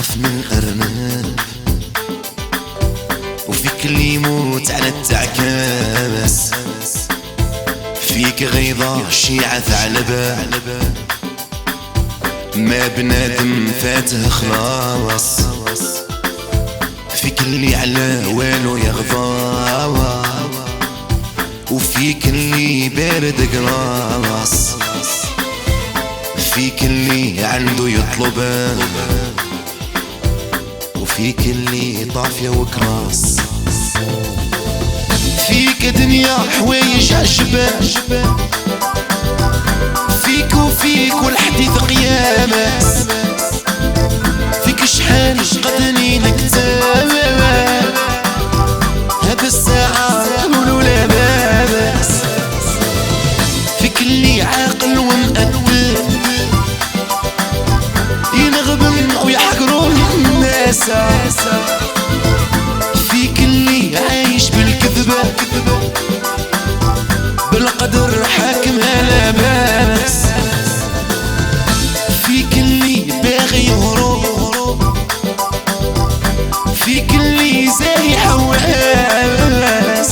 تخاف من الأرنب، وفيك اللي يموت على التعكاس، فيك غيظة شيعة ثعلبة، ما بنادم فاته خلاص، فيك اللي على والو يغضى، وفيك اللي بارد قراص، فيك اللي عنده يطلب، وفيك اللي طافية وكراس، فيك دنيا حوايج عجبة، فيك وفيك والحديث قيامة، فيك شحال قدني نكتب، هذا الساعة قولوا لا بابس، فيك اللي عاقل ومأدب، ينغبن ويحقرون الناس، فيك اللي عايش بالكذبة، بالقدر حاكمها لا باس، فيك اللي باغي يهرب، فيك اللي زاهي حواس،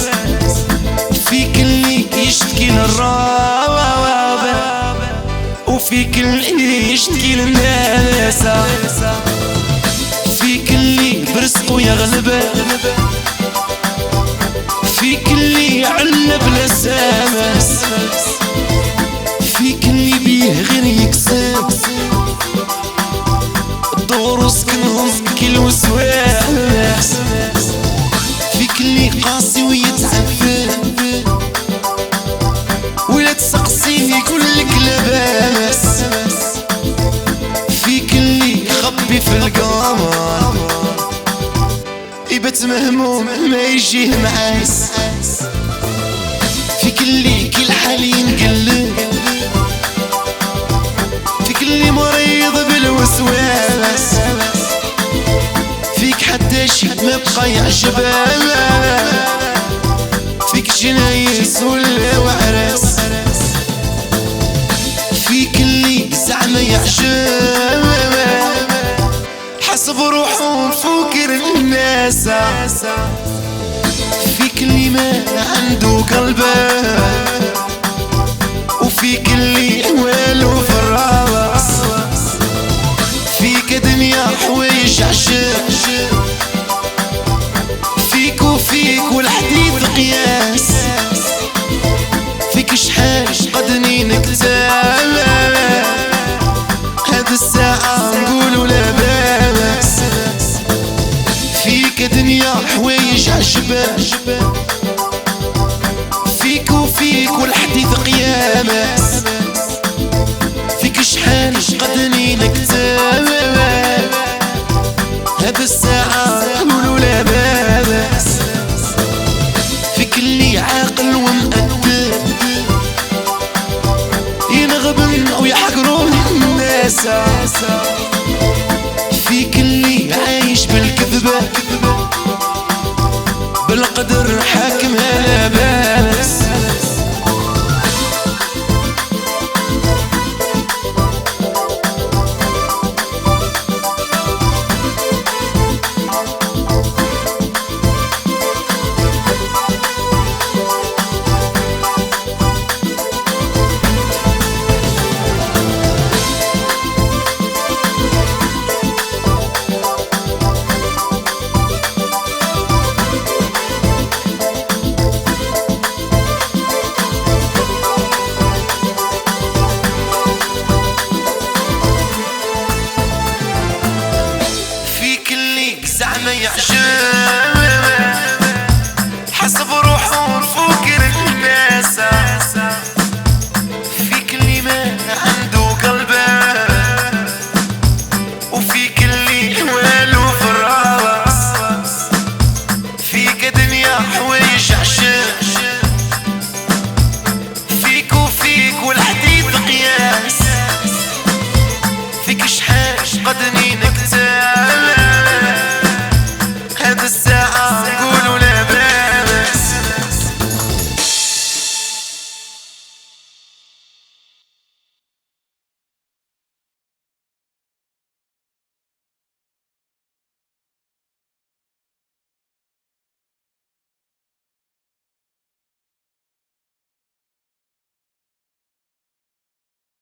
فيك اللي يشتكي للرابة، وفيك اللي يشتكي للناس، فيك اللي برزقه يغلب، فيك اللي يعلب لسامس، فيك اللي بيه غير يكسب، الدور سكنهم كل وسواس، فيك اللي قاسي ويتعفن، ولا تسقسيني يقولك لاباس، فيك اللي يخبي في القمر، يبت مهموم ما يجيه معاس، فيك اللي كل حال ينقلب، فيك اللي مريض بالوسواس، فيك حتى شي ما بقى يعجبه، فيك جنايس ولا وعرس، فيك اللي زعما يعجب، حسب روحه مفكر الناس، فيك اللي ما عنده قلبه، وفيك اللي والو في الراس، فيك دنيا حوايج عجب، فيك وفيك والحديث قياس، فيك شحال قدني نكتب، هاد الساعة نقولوا لا باس، فيك دنيا حوايج عجبة، فيك وفيك والحديث قيامة، فيك شحال قدني نكتب، هاد الساعة قولوا لا باس، فيك اللي عاقل ومأدب، ينغبن ويحقرون الناس، فيك اللي عايش بالكذبة، بالقدر حاكمها لا باس.